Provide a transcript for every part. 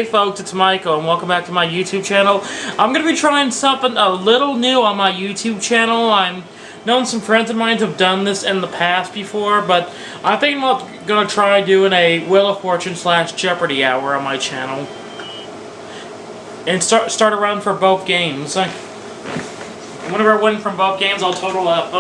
Hey folks, it's Michael and welcome back to my YouTube channel. I'm going to be trying something a little new on my YouTube channel. I'm known some friends of mine have done this in the past before, but I think I'm going to try doing a Wheel of Fortune / Jeopardy hour on my channel. And start a run for both games. Whenever I win from both games, I'll total up.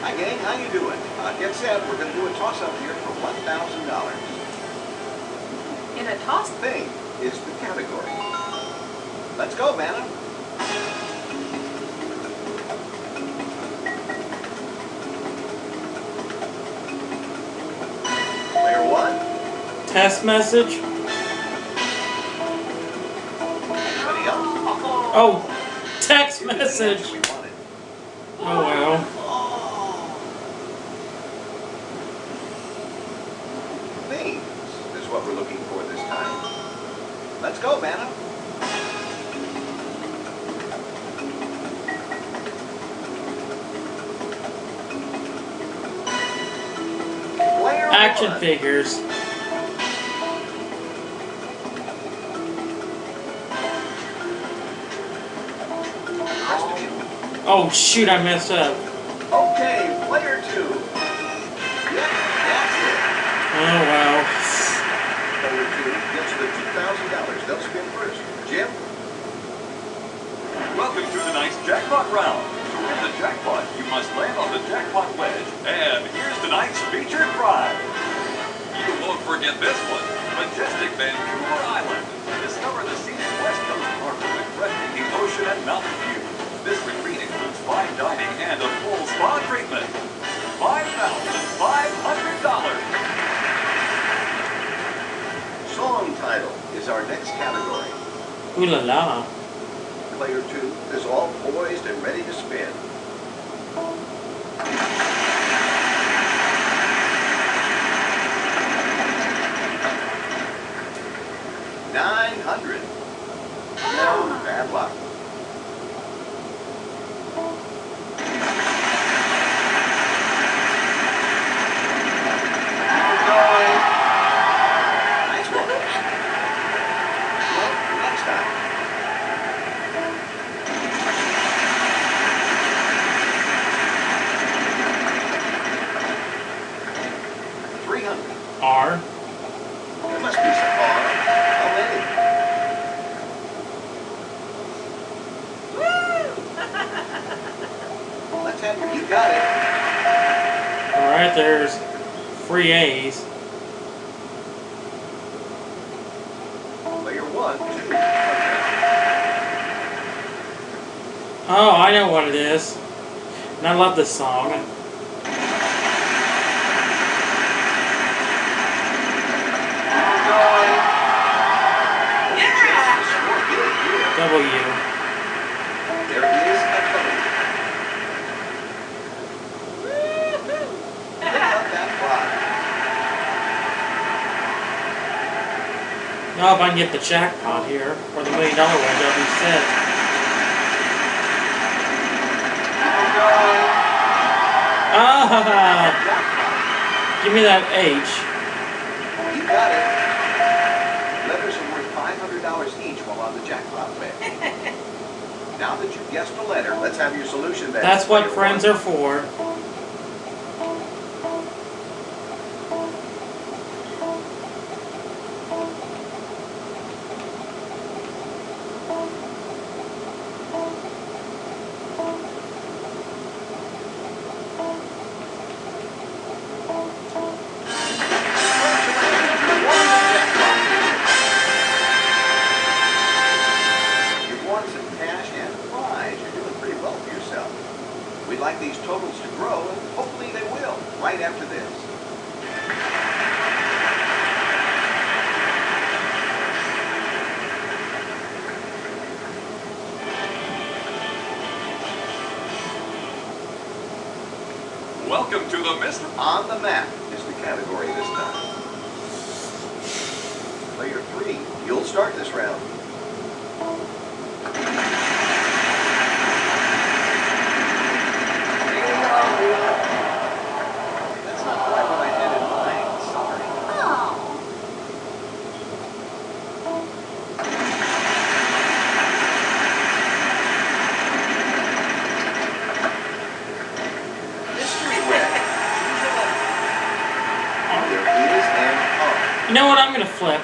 Hi gang, how you doing? Get set, we're going to do a toss-up here for $1,000. In a toss? Thing is the category. Let's go, Vanna. Player one. Test message? Anybody else? Oh, text message! Oh well. Themes is what we're looking for this time. Let's go, Vanna. Player Action one. figures. Oh shoot, I messed up. Okay, player two. Yep, that's it. Oh wow. Player two gets the $2,000. They'll spin first. Jim? Welcome to tonight's jackpot round. To win the jackpot, you must land on the jackpot wedge. And here's tonight's featured prize. You won't forget this one. Majestic Vancouver Island. Discover the scenic West Coast harbor with breathtaking ocean and mountain views. This retreat includes fine dining and a full spa treatment. $5,500. Song title is our next category. Ooh la la. Player two is all poised and ready to spin. $900. No bad luck. Nice one. Well, next time. $300. R. There must be some R. How many? Let's have your. You got it. Alright, there's free A's. Player one, $200. Oh, I know what it is. And I love this song. W. There is a code. Pick up that fly. Now if I can get the jackpot here, or the $1 million wedge, I'll be set. Ah! Give me that H. You got it. Letters are worth $500 each jackpot wedge. Now that you've guessed a letter, let's have your solution then. That's what friends are for. We'd like these totals to grow, and hopefully they will, right after this. Welcome to the Mr. On the map is the category this time. Player 3, you'll start this round. That's not quite what I had in mind. Sorry. Oh. Mystery wedge. There is an O. You know what? I'm gonna flip.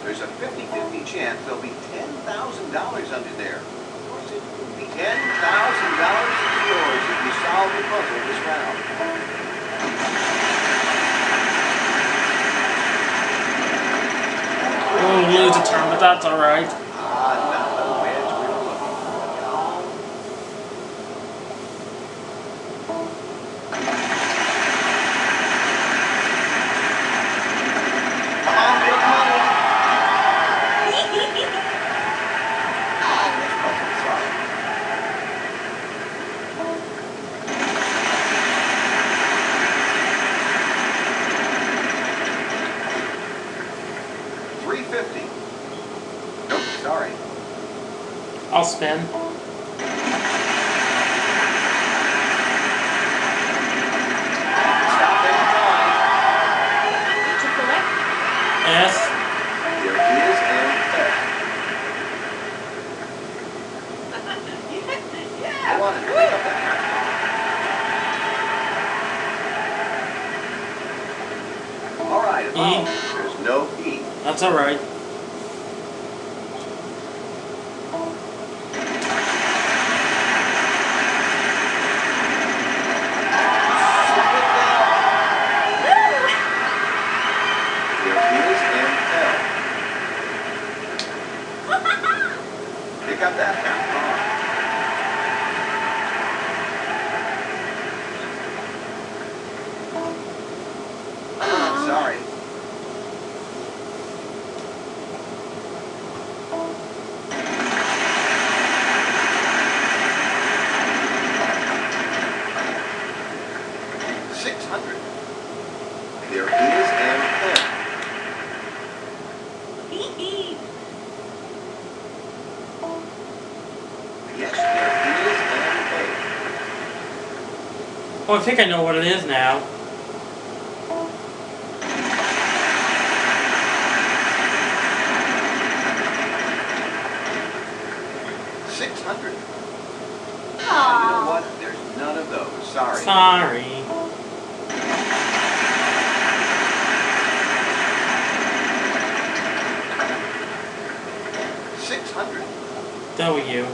There's a 50-50 chance there'll be $10,000 under there. Of course, it will be $10,000 is yours if you solve the puzzle this round. We'll lose a turn, but that's alright. Not the wedge we were looking for. Come on, big money. This puzzle, sorry. $350. Nope, sorry. I'll spin. Stop anytime. Did you collect? Yes. There is an F. Yeah. Go on and pick up that card. All right, E. there's no E. That's alright. There is an L. Pick up that half bar. Sorry. $600. There is an M. Yes, there is an Oh, I think I know what it is now. A. 600. You know Aw. what? There's none of those. Sorry. Sorry. $600. W.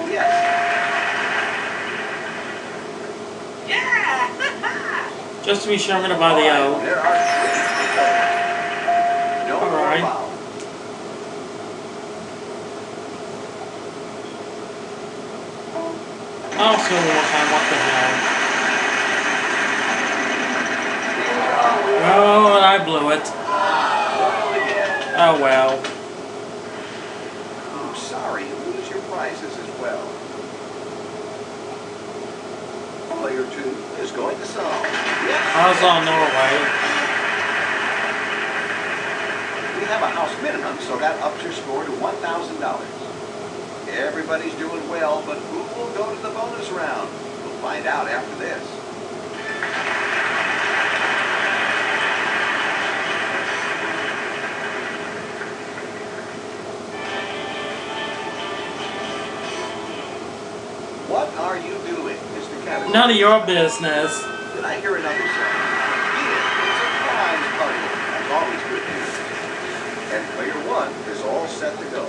Yes. Yeah. Just to be sure, I'm gonna buy the O. There are 3 to go. No All more right. foul. I'll see one more time. What the hell? Oh, and I blew it. Well, again. Oh well. I'm sorry, you lose your prizes as well. Player 2 is going to solve. Yes. I was on Norway. We have a house minimum, so that ups your score to $1,000. Everybody's doing well, but who will go to the bonus round? We'll find out after this. are you doing? Is the category. None of your business. Did I hear another sound? Yeah, it's a prize puzzle. That's always good news. And player one is all set to go.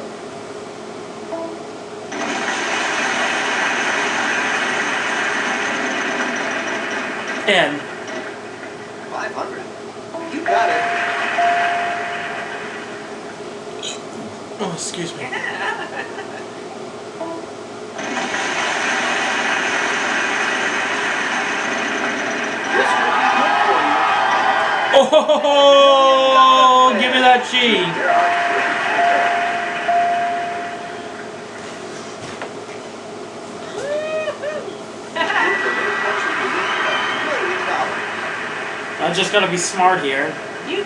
And 500. You got it. oh, excuse me. This will be good for you. Oh, give me that G. There are three I just gotta be smart here. You.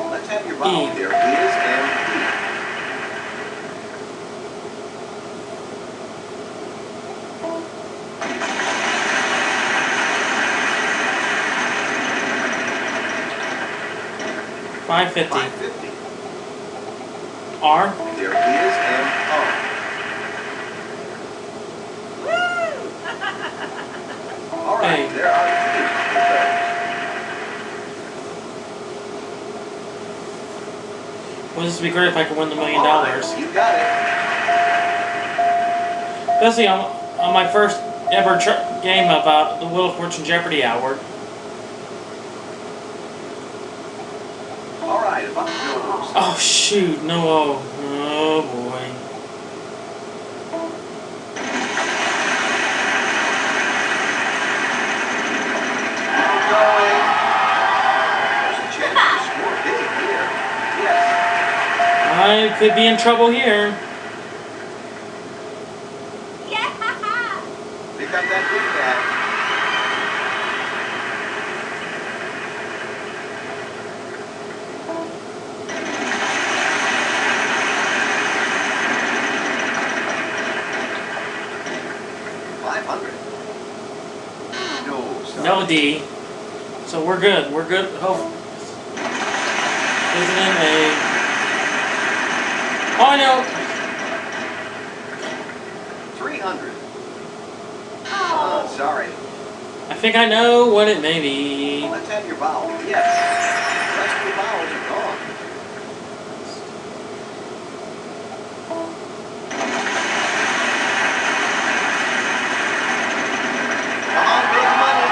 Let's have your vowel. E. There is and E. $5.50. 550. R. There is and R. All right, Hey. there are two with Wouldn't this be great if I could win the $1 those. million? All right, you got it. Especially on my first ever game of the Wheel of Fortune Jeopardy Hour. All right, about yours. Oh shoot, no, oh boy. Going. There's a chance to score big here. Yes. I could be in trouble here. Yeah. Pick up that big cat. $500. No, son. No D. So we're good. We're good. Oh. Isn't it a... Oh, I know. 300. Oh. Sorry. I think I know what it may be. Let's have your vowel. Yes. The rest of the vowels are gone. Come on, big money.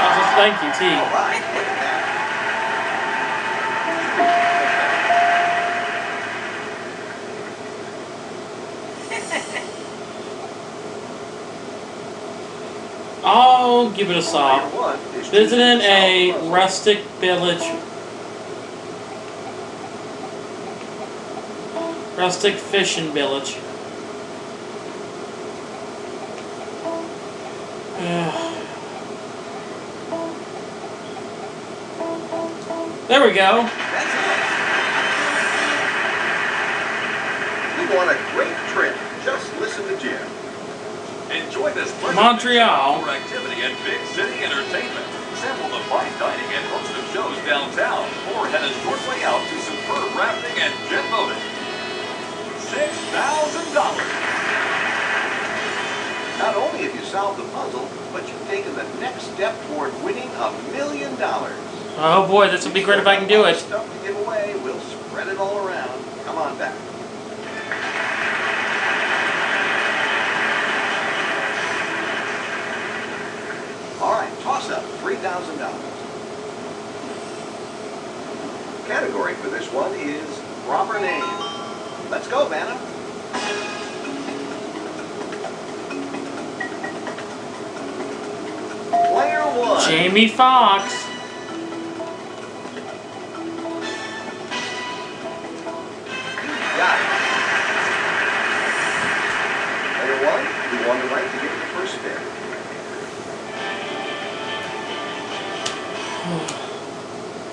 Oh, thank you, T. All right, look at that. I'll give it a sob. Player one is Visiting choosing a solve puzzle. rustic village. Rustic fishing village. There we go. That's it. You want a great trip. Just listen to Jim. Enjoy this Montreal. for activity and big city entertainment. Sample the fine dining and host of shows downtown, or head a short way out to superb rafting and jet boating. $6,000. Not only have you solved the puzzle, but you've taken the next step toward winning $1 million. Oh boy, this would be great if I can do it. Stuff to give away. We'll spread it all around. Come on back. All right, toss up $3,000. Category for this one is proper name. Let's go, Vanna. Player one. Jamie Foxx. Got it. Player one, you won the right to get the first spin.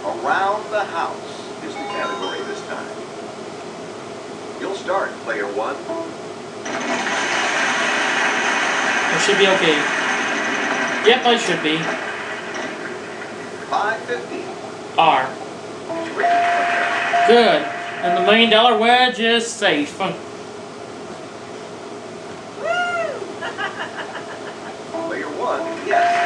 Around the house is the category this time. You'll start, player one. I should be okay. Yep, I should be. 550. R. Three. Good. And the $1 million wedge is safe. Yes.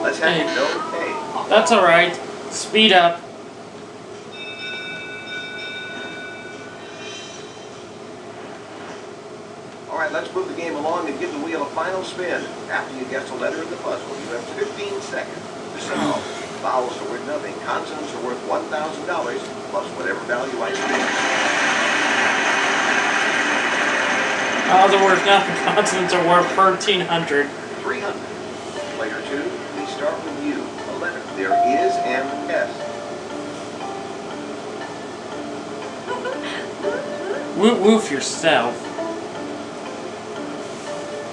Let's have Hey. it go. Hey. That's alright. Speed up. Alright, let's move the game along and give the wheel a final spin. After you guess a letter in the puzzle, you have 15 seconds to solve. Vowels are worth nothing. Consonants are worth $1,000 plus whatever value I spin. Vowels are worth nothing. Consonants are worth 1,300. 300. Player 2, we start with you. A letter. There is an S. Woof woof yourself.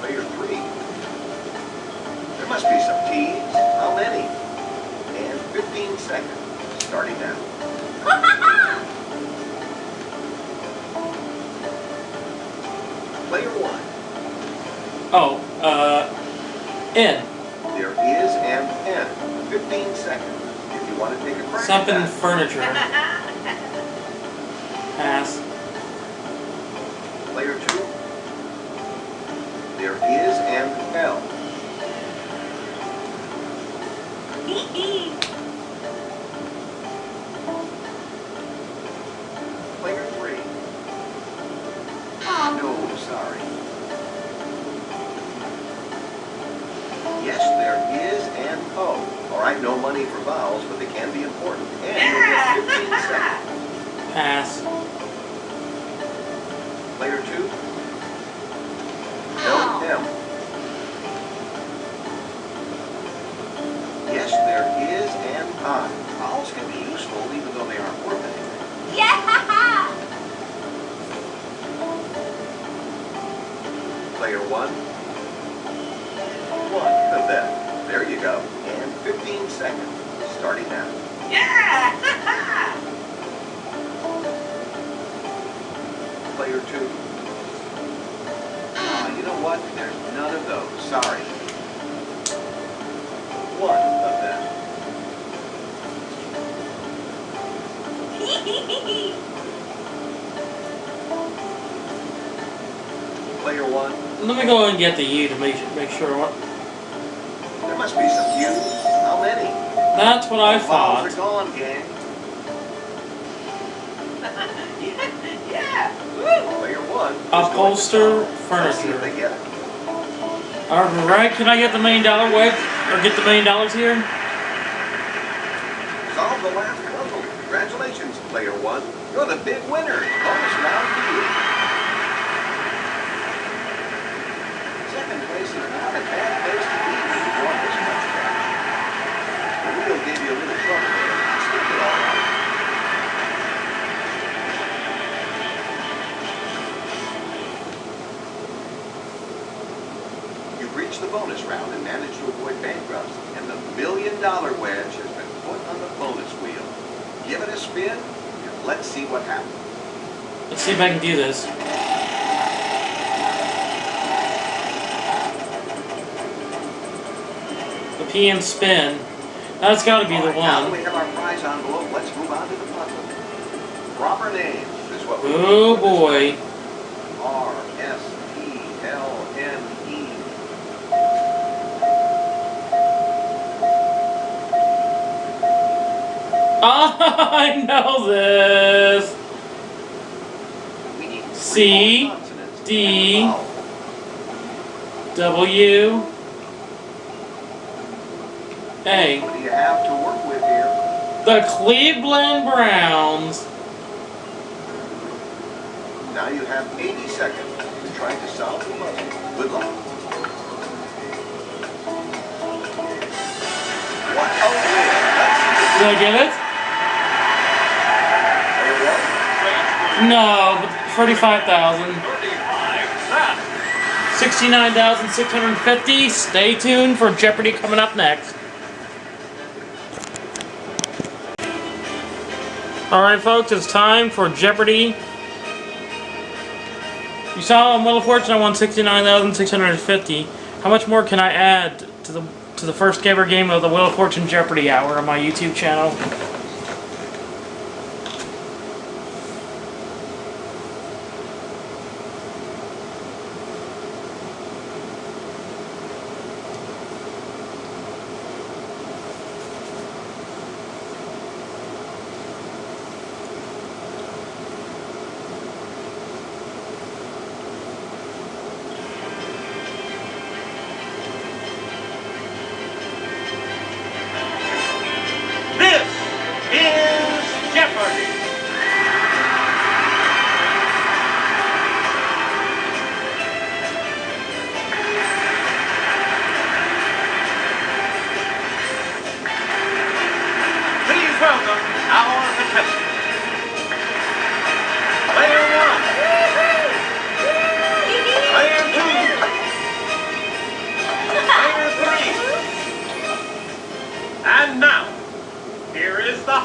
Player 3. There must be some T's. How many? And 15 seconds. Starting now. Player 1. Oh, N. There is an N. 15 seconds. If you want to take a crack Something at that. furniture. Pass. Player 2. There is an L. Player 3. No, sorry. Yes, there is an O. Alright, no money for vowels, but they can be important. And you'll get 15 seconds. Pass. Player 2. No M. Yes, there is an I. Vowels can be useful even though they aren't worth anything. Yeah! Player 1. One of them. There you go. And 15 seconds. Starting now. Yeah! Player 2. You know what? There's none of those. Sorry. One of them. Player 1. Let me go and get the U to make sure what. There must be some U's. How many? That's what I Vowels are thought. gone, gang. Yeah! Player 1. is Upholster going to solve. Let's see if furniture. they get it. Alright, can I get the $1 million wedge? Or get the $1 million here? Solve the last puzzle. Congratulations, Player 1. You're the big winner. Bonus round for you. Second place is not a bad place to be when you won this much cash. The wheel gave you a little trouble there. You still did all right. You've reached the bonus round and managed to avoid bankruptcy, and the $1 million wedge has been put on the bonus wheel. Give it a spin, and let's see what happens. Let's see if I can do this. The P and spin. That's gotta be All the right, now that we one. have our prize envelope, let's move on to the puzzle. Proper name is what we Oh boy. R-S-E-L-N-E. I know this. We need C, three more consonants D, and a vowel. W, A. What do you have to work with here? The Cleveland Browns. Now you have 80 seconds to try to solve the puzzle. Good luck. What? Oh, yeah. Let's see. Did I get it? Player 1. No, but 35,000. 35 cents. 69,650. Stay tuned for Jeopardy coming up next. Alright folks, it's time for Jeopardy. You saw on Wheel of Fortune I won 69,650. How much more can I add to the first ever game of the Wheel of Fortune Jeopardy Hour on my YouTube channel?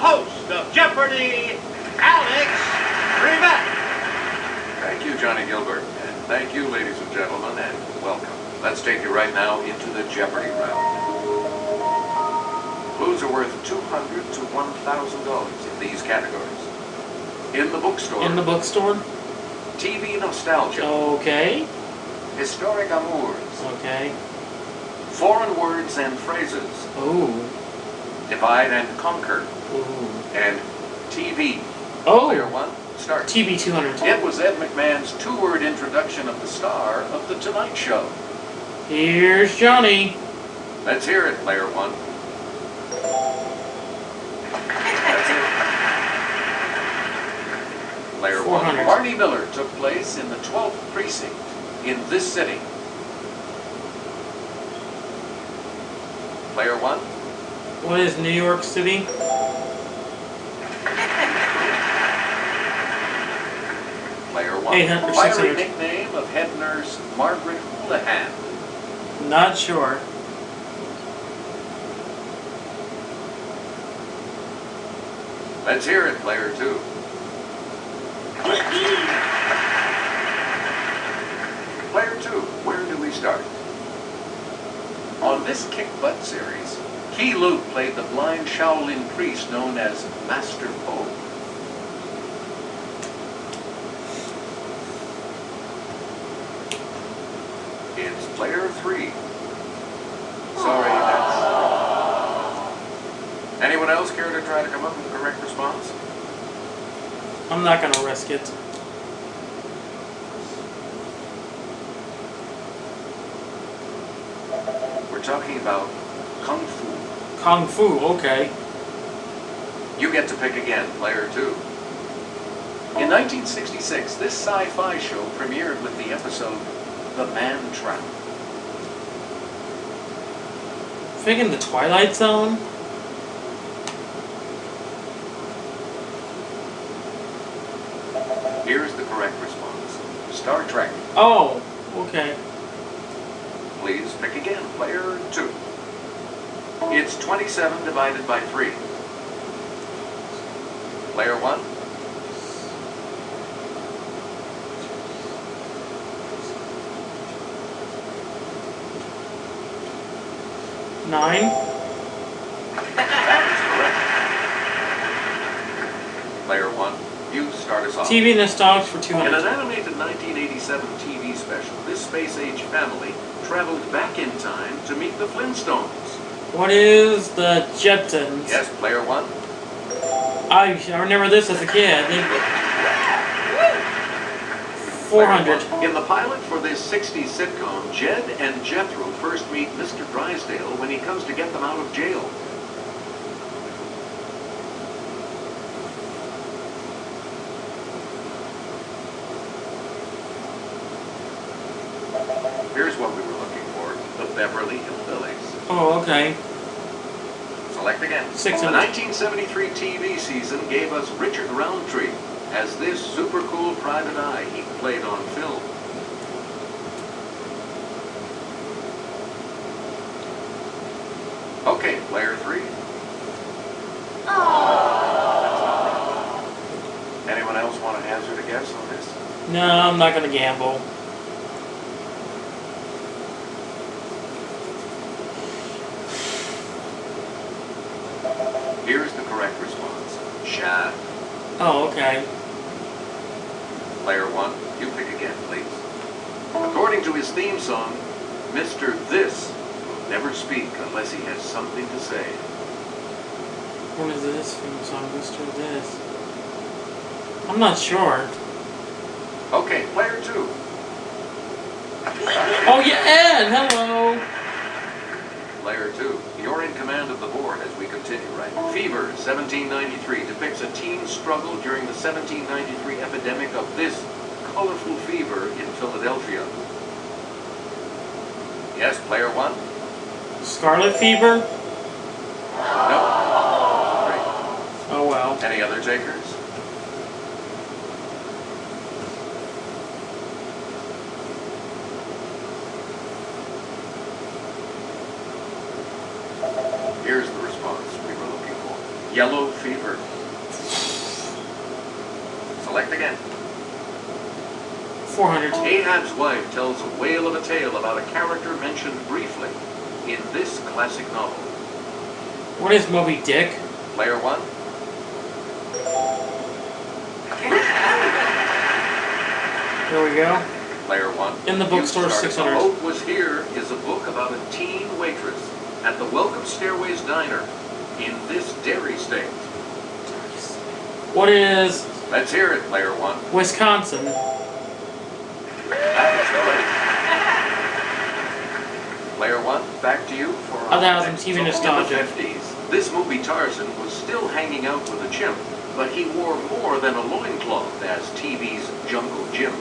host of Jeopardy, Alex Trebek. Thank you, Johnny Gilbert. And thank you, ladies and gentlemen, and welcome. Let's take you right now into the Jeopardy round. Clues are worth $200 to $1,000 in these categories. In the bookstore. In the bookstore? TV nostalgia. Okay. Historic amours. Okay. Foreign words and phrases. Ooh. Divide and conquer. Ooh. And TV. Oh. Player one, start. TV 200. It was Ed McMahon's two-word introduction of the star of The Tonight Show. Here's Johnny. Let's hear it, player one. That's it. Player one. 400. Barney Miller took place in the 12th precinct in this city. Player one. What is New York City? Player one. 800, Fiery 600. nickname of head nurse Margaret Houlihan. Not sure. Let's hear it, player two. Player two, where do we start? On this Kick Butt series, Key Luke played the blind Shaolin priest known as Master Po. It's player three. Sorry, that's... Anyone else care to try to come up with the correct response? I'm not gonna risk it. We're talking about Kung Fu. Kung Fu, okay. You get to pick again, player two. In 1966, this sci-fi show premiered with the episode The Man Trap. Thinking the Twilight Zone? Here's the correct response. Star Trek. Oh, okay. Please pick again, player two. It's 27 divided by 3. Player one. Nine. That is correct. Player one, you start us off. TV nostalgia for In 200. an animated 1987 TV special, this space-age family traveled back in time to meet the Flintstones. What is the Jetsons? Yes, player one. I remember this as a kid. 400. Player one. In the pilot for this 60s sitcom, Jed and Jethro first meet Mr. Drysdale when he comes to get them out of jail. Here's what we were looking for, the Beverly Hillbillies. Oh, okay. Select again. 600. The 1973 TV season gave us Richard Roundtree as this super cool private eye he played on film. Okay, player three. Anyone else want to hazard a guess on this? No, I'm not gonna gamble. Here's the correct response. Shad. Oh, okay. Player one, you pick again, please. According to his theme song, Mr. This will never speak unless he has something to say. What is this from song? Mr. This. I'm not sure. Okay, player two. Oh, yeah, Ed! Hello! Player two, you're in command of the board as we continue, right? Fever, 1793, depicts a teen's struggle during the 1793 epidemic of this colorful fever in Philadelphia. Yes, player one? Scarlet Fever? No. Great. Oh, well. Any other takers? Here's the response we were looking for. Yellow fever. Select again. 400. Ahab's wife tells a whale of a tale about a character mentioned briefly in this classic novel. What is Moby Dick? Player 1. There we go. Player 1. In the bookstore, You started. 600. The Hope Was Here is a book about a teen waitress at the Welcome Stairways Diner in this dairy state. What is Let's hear it, Player 1. Wisconsin? That is correct. Player 1, back to you for our 1,000 next TV song. nostalgia. In the 50s, this movie Tarzan was still hanging out with a chimp, but he wore more than a loincloth as TV's Jungle Jim.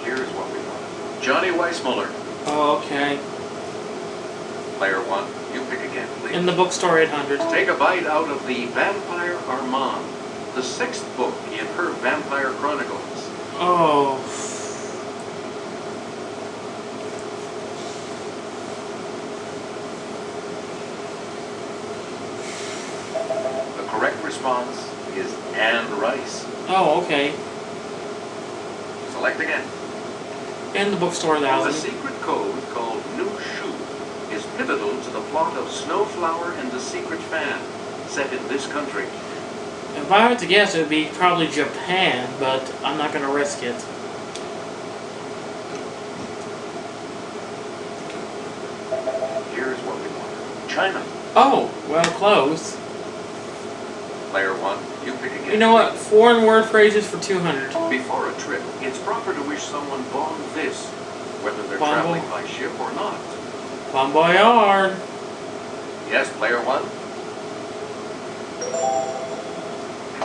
Here's what we want. Johnny Weissmuller. Oh, okay. Player 1, you pick again, please. In the bookstore, 800. Take a bite out of the Vampire Armand, the 6th book in her Vampire Chronicles. Oh. The correct response is Anne Rice. Oh, okay. Select again. In the bookstore, A 1,000. secret code called New Shoe is pivotal to the plot of Snowflower and the Secret Fan, set in this country. If I had to guess, it would be probably Japan, but I'm not going to risk it. Here's what we want. China. Oh, well, close. Player 1, you pick again. You know what? Foreign word phrases for 200. Before a trip, it's proper to wish someone bon vis, whether they're Bon traveling voyage. by ship or not. Bon voyard. Yes, Player 1?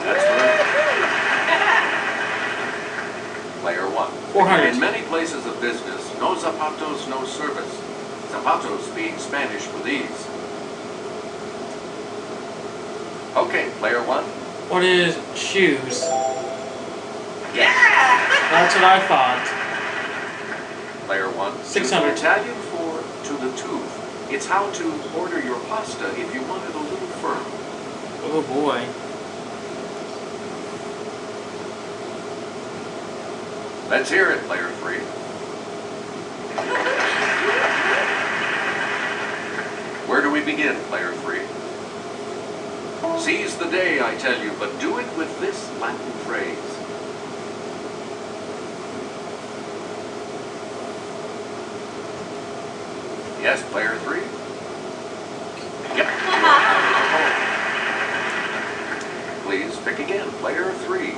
That's correct. Player 1. 400. In many places of business, no zapatos, no service. Zapatos being Spanish for these. Okay, Player 1. What is shoes? Yeah! That's what I thought. Player 1. 600. Italian for to the tooth. It's how to order your pasta if you want it a little firm. Oh boy. Let's hear it, Player 3. Where do we begin, Player 3? Seize the day, I tell you, but do it with this Latin phrase. Yes, Player 3? Yep. Please pick again, Player 3.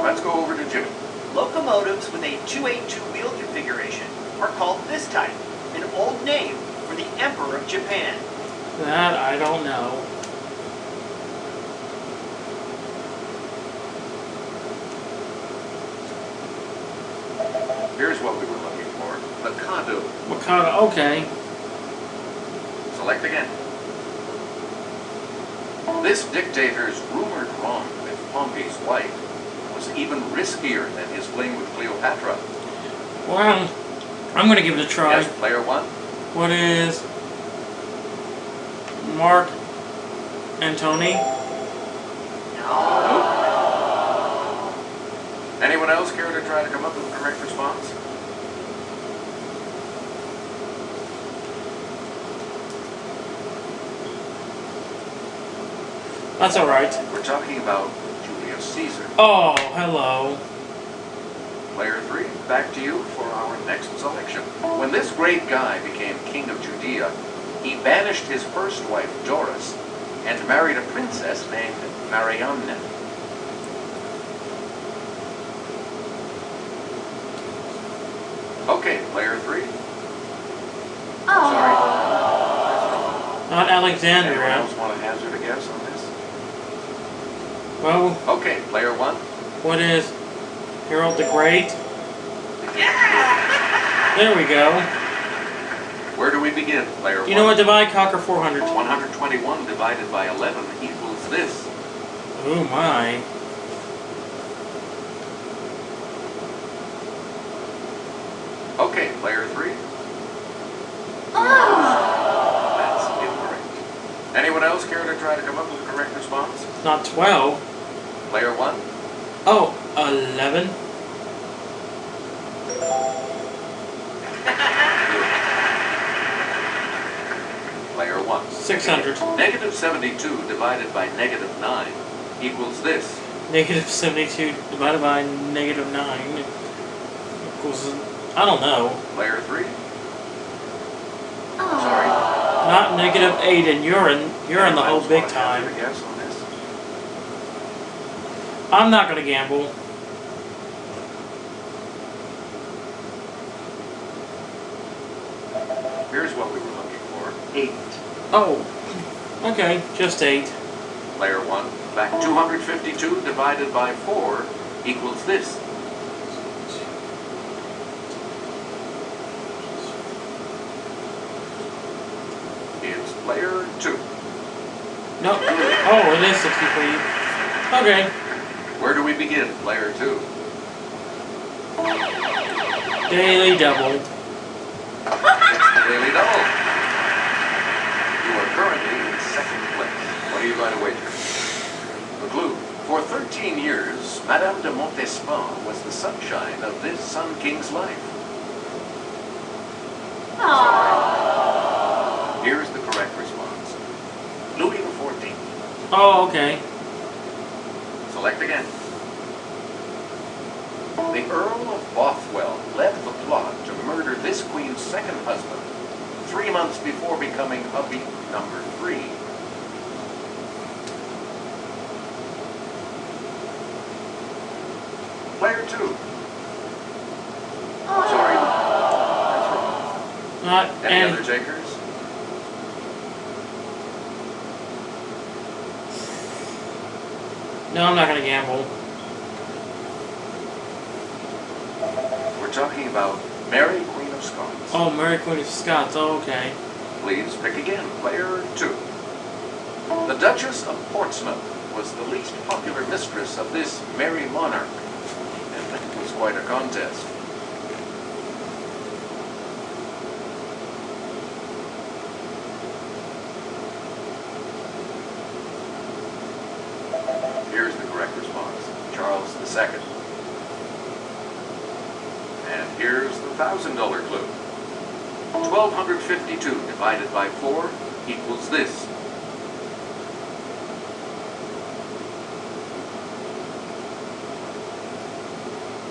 Let's go over to Jim. Locomotives with a 282 wheel configuration are called this type, an old name for the Emperor of Japan. That I don't know. Here's what we were looking for. Mikado. Wakata. Okay. Select again. This dictator's rumored wrong with Pompey's wife was even riskier than his fling with Cleopatra. Well, I'm gonna give it a try. Yes, Player 1? What is Mark Antony? Anyone else care to try to come up with the correct response? That's alright. We're talking about Julius Caesar. Oh, hello. Player 3, back to you for our next selection. When this great guy became king of Judea, he banished his first wife, Doris, and married a princess named Mariamne. Okay, Player 3. Sorry. Not Anyone Alexandria. else want to hazard a guess on this? Well, Okay, Player 1. what is Harold the Great? Yeah! There we go. Where do we begin, Player 1? You know what? Divide Conquer 400. 121 divided by 11 equals this. Oh my. Not 12. Player 1. Oh, 11. Player 1. 600. Negative 72 divided by negative 9 equals this. Negative 72 divided by negative 9 equals, I don't know. Player 3. Sorry. Not negative 8, and you're in the whole big time. Have your guess on this? I'm not gonna gamble. Here's what we were looking for. 8. Oh, okay, just 8. Player 1. Back 252 divided by 4 equals this. It's player 2. No. Oh, it is 63. Okay. Where do we begin, player 2? Daily double. It's the daily double. You are currently in second place. What are you going to wager? The clue. For 13 years, Madame de Montespan was the sunshine of this Sun King's life. Here's the correct response. Louis XIV. Oh, okay. Select again. The Earl of Bothwell led the plot to murder this queen's second husband 3 months before becoming hubby number 3. Player 2. Sorry. That's wrong. Not Any and other takers? no, I'm not gonna gamble. We're talking about Mary, Queen of Scots. Oh, Mary Queen of Scots. Oh, okay. Please pick again. Player 2. The Duchess of Portsmouth was the least popular mistress of this merry monarch, and that was quite a contest. Here's the correct response. Charles II. And here's the $1,000 clue. 1,252 divided by 4 equals this.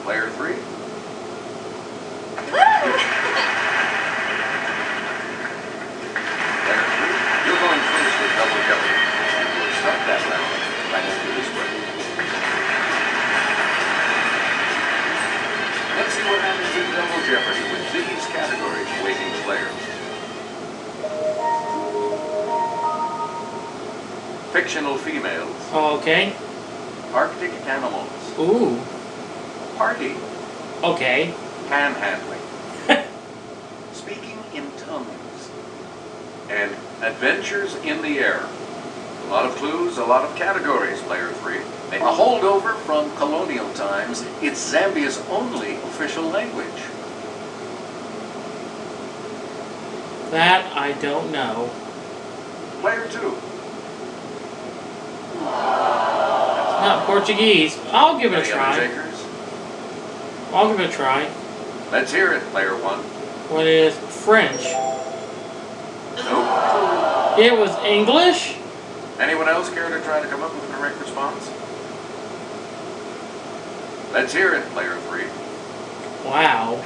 Player 3. Player 3, you're going first with double jeopardy. We'll start that round right after this break. Let's see what happens in double jeopardy with these categories awaiting players. Fictional females, Oh, okay. Arctic animals, Ooh. party, Okay. panhandling, speaking in tongues, and adventures in the air. A lot of clues, a lot of categories, player 3. A holdover from colonial times, it's Zambia's only official language. That I don't know. Player 2. Not Portuguese. I'll give it a Any other try. takers? I'll give it a try. Let's hear it, player 1. What is French? Nope. It was English? Anyone else care to try to come up with a correct response? Let's hear it, player 3. Wow.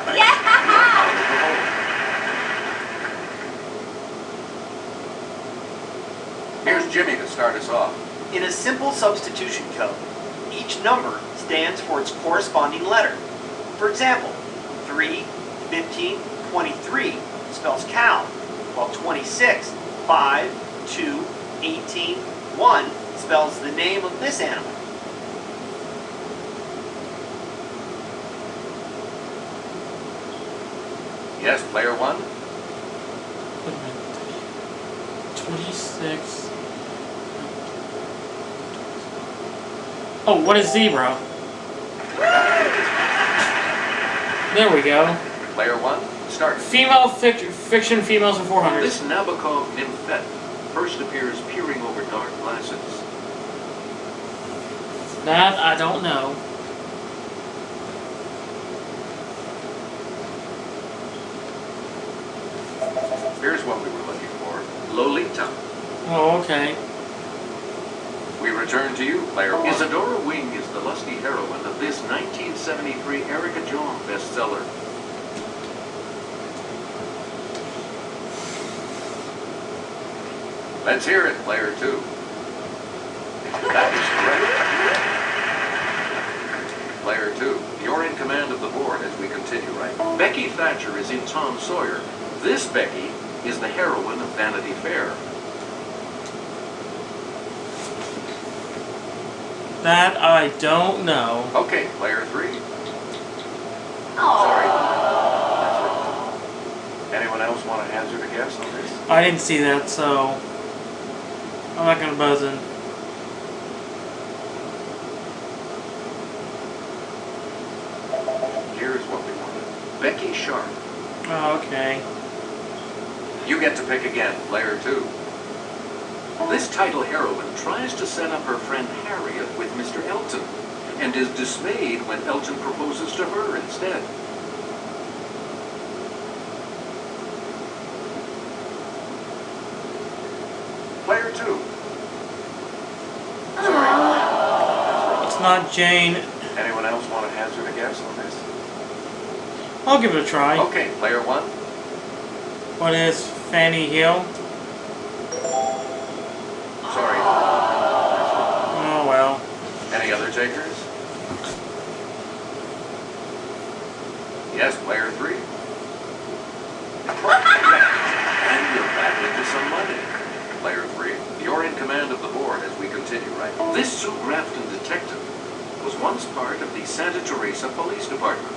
Here's Jimmy to start us off. In a simple substitution code, each number stands for its corresponding letter. For example, 3, 15, 23 spells cow, while 26, 5, 2, 18, 1 spells the name of this animal. Yes, player 1. 26. Oh, what is zebra? There we go. Player 1, start. Female fiction females in 400. This Nabokov nymphette first appears peering over dark glasses. That I don't know. Here's what we were looking for. Lolita. Oh, okay. We return to you, player one. Isadora Wing is the lusty heroine of this 1973 Erica Jong bestseller. Let's hear it, player two. That is correct. Player two, you're in command of the board as we continue, right? Becky Thatcher is in Tom Sawyer. This Becky is the heroine of Vanity Fair. That I don't know. Okay, player three. Sorry. That's wrong. Anyone else want to hazard a guess on this? I didn't see that, so I'm not gonna buzz in. Here's what we wanted. Becky Sharp. Oh, okay. You get to pick again, player two. This title heroine tries to set up her friend Harriet with Mr. Elton, and is dismayed when Elton proposes to her instead. Player two. Sorry. It's not Jane. Anyone else want to hazard a guess on this? I'll give it a try. Okay, player one. What is Fanny Hill? Sorry. Oh well. Any other takers? Yes, player three. And you're back into some money. Player three, you're in command of the board as we continue, right? This Sue Grafton detective was once part of the Santa Teresa Police Department.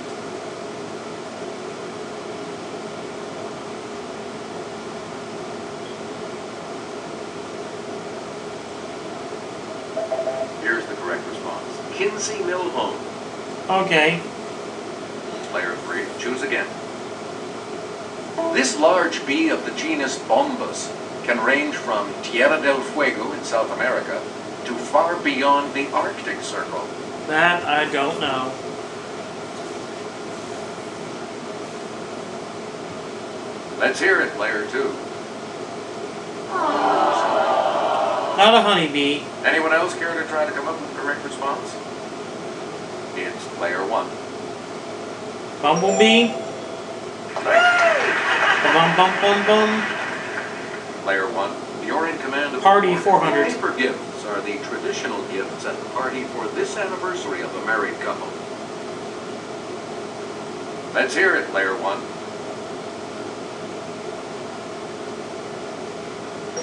Here's the correct response. Kinsey Milhone. Okay. Player three, choose again. This large bee of the genus Bombus can range from Tierra del Fuego in South America to far beyond the Arctic Circle. That I don't know. Let's hear it, player two. Not a honeybee. Anyone else care to try to come up with the correct response? It's player one. Bumblebee? Bum bum bum bum. Player one, you're in command of Party the board. 400. Paper gifts are the traditional gifts at the party for this anniversary of a married couple. Let's hear it, player one.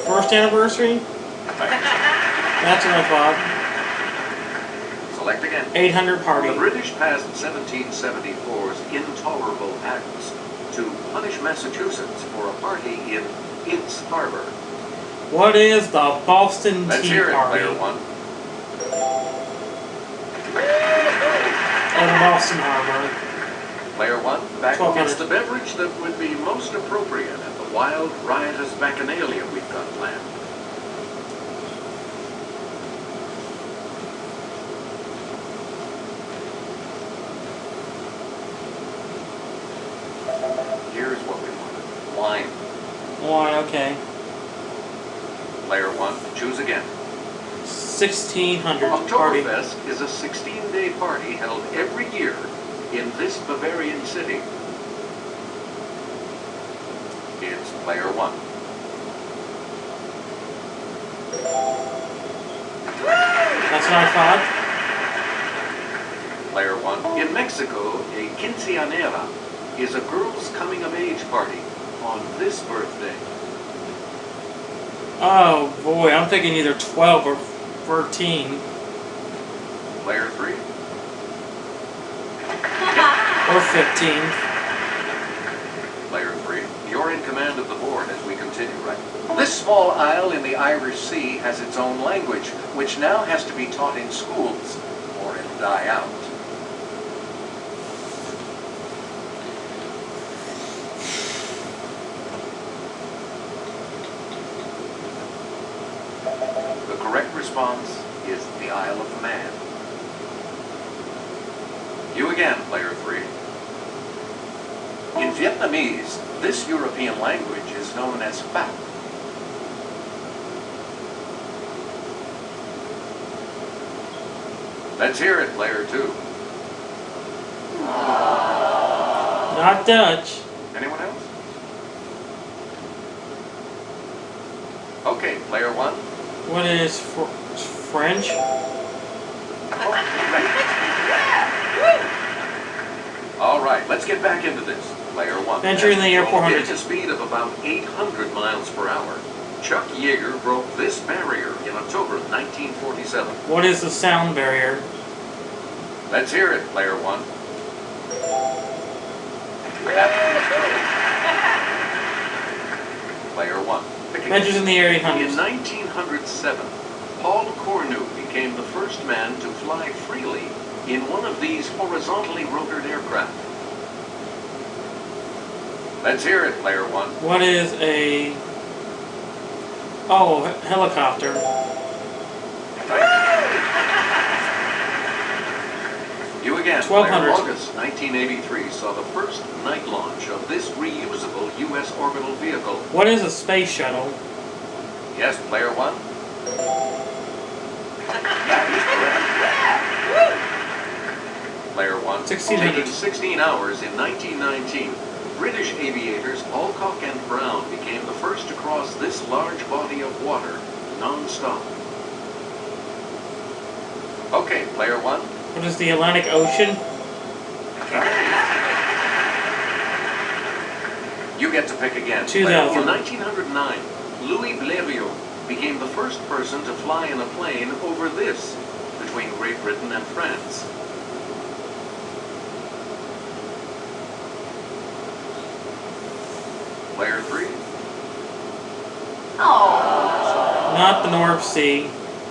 First anniversary? That's what I thought. Select again. 800 party. The British passed 1774's Intolerable Acts to punish Massachusetts for a party in its harbor. What is the Boston Let's Tea hear it, Party? player one. Or the Boston Harbor. Player one, back 1200. against the beverage that would be most appropriate at the wild, riotous bacchanalia we've got planned. Here's what we wanted. Wine. Why, okay. Player one, choose again. 1600 party. Oktoberfest is a 16-day party held every year in this Bavarian city. It's player one. That's what I thought. Player one. In Mexico, a quinceañera is a girl's coming-of-age party on this birthday. Oh boy, I'm thinking either 12 or 13. Player three. Or 15. Player three. You're in command of the board as we continue, right? This small isle in the Irish Sea has its own language, which now has to be taught in schools, or it'll die out. The correct response is the Isle of Man. again, player 3. In Vietnamese, this European language is known as Phat. Let's hear it, player 2. Not Dutch. Anyone else? Okay, player 1. What is French? All right, let's get back into this. Player 1. Venture in the air 400. At a speed of about 800 miles per hour, Chuck Yeager broke this barrier in October 1947. What is the sound barrier? Let's hear it, player 1. Player 1. Ventures in the air In 800. 1907, Paul Cornu became the first man to fly freely in one of these horizontally rotored aircraft. Let's hear it, player 1. What is a... Oh, helicopter. You again. 1200. August 1983 saw the first night launch of this reusable U.S. orbital vehicle. What is a space shuttle? Yes, player 1. That is correct. Player 1. 1600. Taking 16 hours in 1919, British aviators Alcock and Brown became the first to cross this large body of water non-stop. Okay, player 1. What is the Atlantic Ocean? You get to pick again. 2000. In 1909, Louis Blériot became the first person to fly in a plane over this, between Great Britain and France. Player 3. Not the North Sea.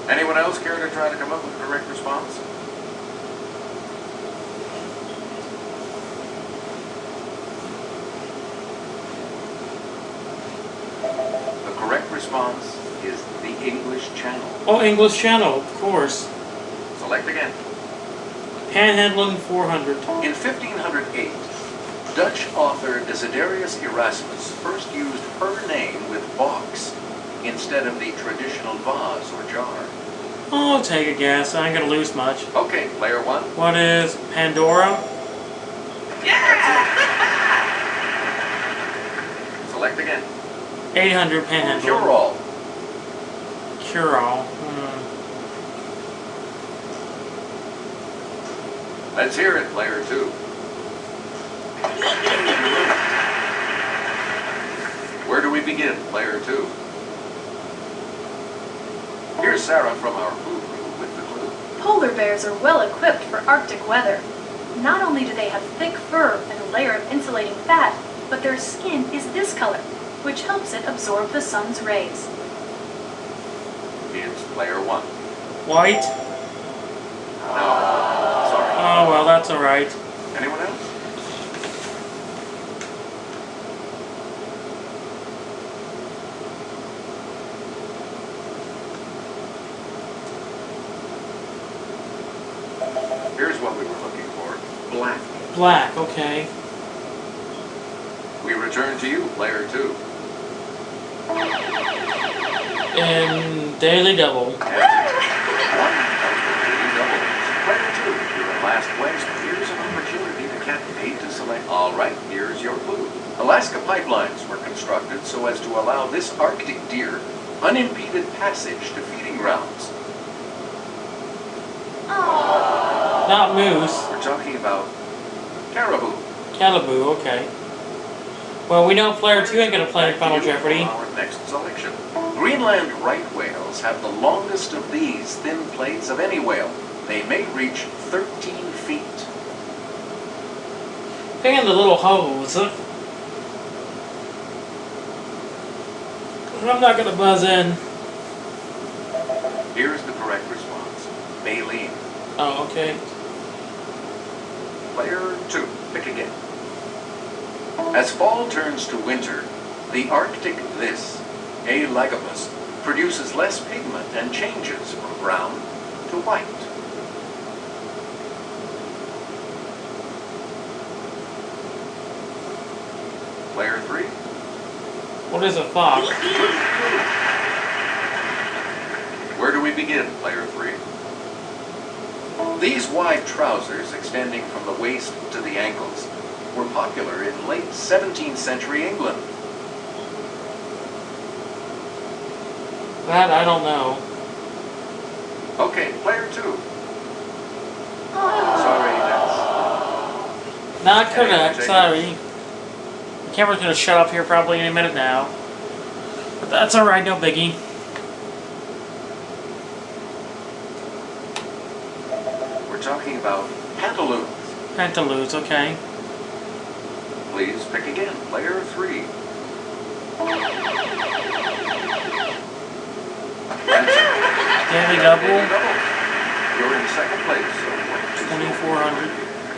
Anyone else care to try to come up with the correct response? The correct response is the English Channel. Oh, English Channel, of course. Select again. Panhandling 400. In 1508, Dutch author Desiderius Erasmus first used her name with box instead of the traditional vase or jar. Oh, take a guess. I ain't gonna lose much. Okay, player 1. What is Pandora? Select again. 800 Panhandling. Cure-all. Cure-all. Let's hear it, player 2. Where do we begin, player 2? Here's Sarah from our food crew with the clue. Polar bears are well equipped for Arctic weather. Not only do they have thick fur and a layer of insulating fat, but their skin is this color, which helps it absorb the sun's rays. It's player 1. White? No. Sorry. Oh, well, that's alright. Anyone else? Here's what we were looking for. Black. Black, okay. We return to you, player 2. And Daily Double. Player 2, you're in last place. Here's an opportunity to get paid to select. All right, here's your clue. Alaska pipelines were constructed so as to allow this Arctic deer unimpeded passage to feeding grounds. Not moose. We're talking about caribou. Caribou, okay. Well, we know player 2 ain't gonna play Final Jeopardy. Our next selection. Greenland right whales have the longest of these thin plates of any whale. They may reach 13 feet. Picking the little hose. I'm not gonna buzz in. Here's the correct response. Baleen. Oh, okay. Player 2, pick again. As fall turns to winter, the Arctic this, A. lagopus, produces less pigment and changes from brown to white. What is a fox? Where do we begin, player 3? These wide trousers, extending from the waist to the ankles, were popular in late 17th century England. That I don't know. Okay, player 2. Sorry, that's... Not correct, sorry. The camera's gonna shut up here probably any minute now. But that's alright, no biggie. We're talking about pantaloons. Pantaloons, okay. Please pick again, player 3. Daily double, You're in second place. So 2400.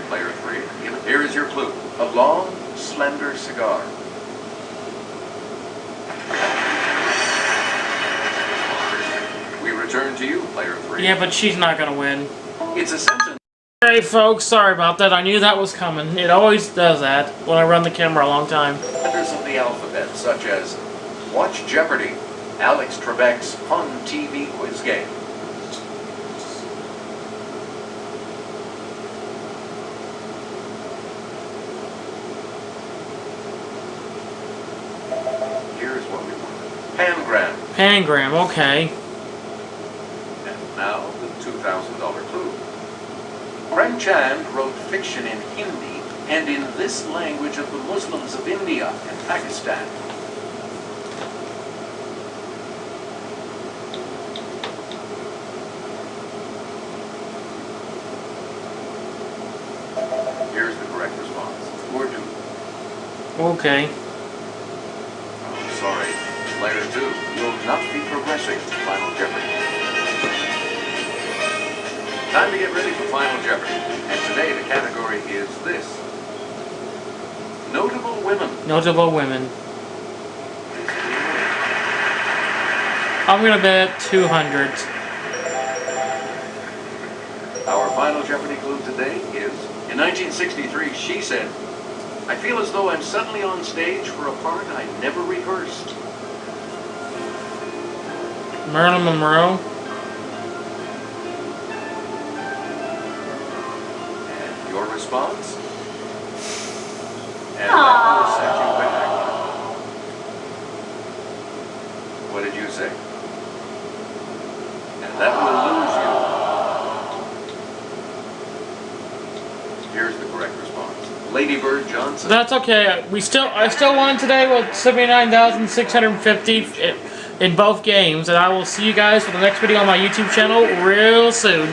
Player 3. Here is your clue. A long, slender cigar. We return to you, player 3. Yeah, but she's not gonna win. It's a sentence. Hey folks, sorry about that. I knew that was coming. It always does that when I run the camera a long time. Letters of the alphabet, such as Watch Jeopardy! Alex Trebek's fun TV quiz game. Here's what we want. Pangram. Pangram, okay. And now the $2,000 clue. Premchand wrote fiction in Hindi and in this language of the Muslims of India and Pakistan. Here's the correct response. Urdu. Okay. Oh, sorry. Player 2 will not be progressing to Final Jeopardy. Time to get ready for Final Jeopardy. And today the category is this. Notable women. Notable women. I'm gonna bet 200. Our Final Jeopardy clue today is, in 1963, she said, I feel as though I'm suddenly on stage for a part I never rehearsed. Marilyn Monroe. And your response? And that will set you back. What did you say? And that will lose you. Here's the correct response. Lady Bird Johnson. That's okay. I still won today with 79,650 in both games, and I will see you guys for the next video on my YouTube channel real soon.